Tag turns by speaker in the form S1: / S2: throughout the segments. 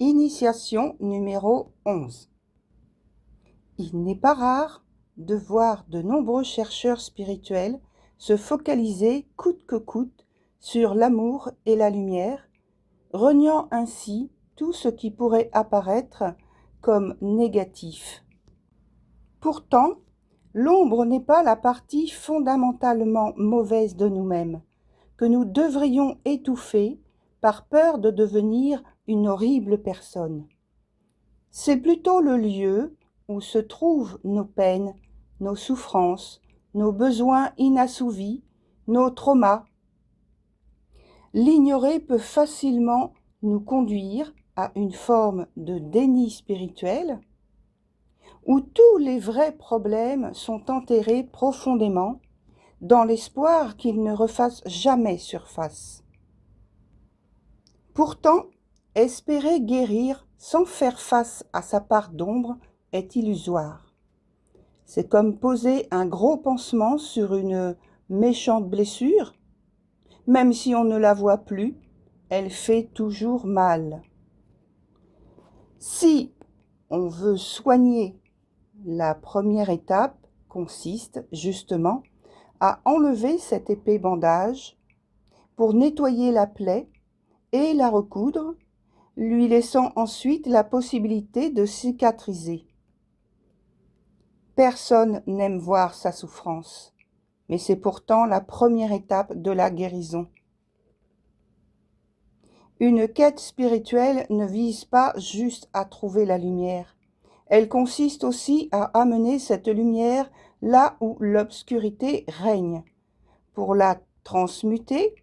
S1: Initiation numéro 11. Il n'est pas rare de voir de nombreux chercheurs spirituels se focaliser coûte que coûte sur l'amour et la lumière, reniant ainsi tout ce qui pourrait apparaître comme négatif. Pourtant, l'ombre n'est pas la partie fondamentalement mauvaise de nous-mêmes, que nous devrions étouffer par peur de devenir une horrible personne. C'est plutôt le lieu où se trouvent nos peines, nos souffrances, nos besoins inassouvis, nos traumas. L'ignorer peut facilement nous conduire à une forme de déni spirituel où tous les vrais problèmes sont enterrés profondément dans l'espoir qu'ils ne refassent jamais surface. Pourtant, espérer guérir sans faire face à sa part d'ombre est illusoire. C'est comme poser un gros pansement sur une méchante blessure. Même si on ne la voit plus, elle fait toujours mal. Si on veut soigner, la première étape consiste justement à enlever cet épais bandage pour nettoyer la plaie et la recoudre, lui laissant ensuite la possibilité de cicatriser. Personne n'aime voir sa souffrance, mais c'est pourtant la première étape de la guérison. Une quête spirituelle ne vise pas juste à trouver la lumière. Elle consiste aussi à amener cette lumière là où l'obscurité règne, pour la transmuter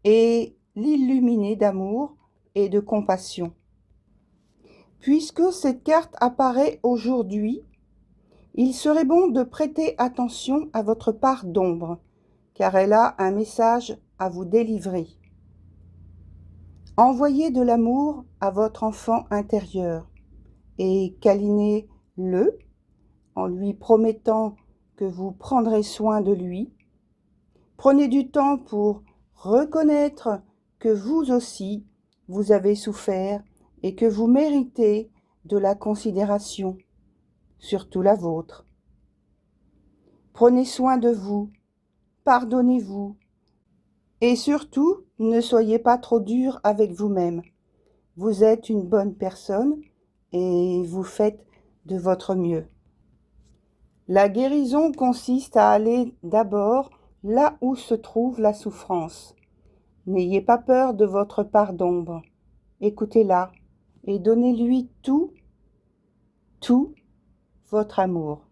S1: et l'illuminer d'amour et de compassion. Puisque cette carte apparaît aujourd'hui, il serait bon de prêter attention à votre part d'ombre, car elle a un message à vous délivrer. Envoyez de l'amour à votre enfant intérieur et câlinez-le en lui promettant que vous prendrez soin de lui. Prenez du temps pour reconnaître que vous aussi, vous avez souffert et que vous méritez de la considération, surtout la vôtre. Prenez soin de vous, pardonnez-vous et surtout, ne soyez pas trop dur avec vous-même. Vous êtes une bonne personne et vous faites de votre mieux. La guérison consiste à aller d'abord là où se trouve la souffrance. N'ayez pas peur de votre part d'ombre. Écoutez-la et donnez-lui tout votre amour.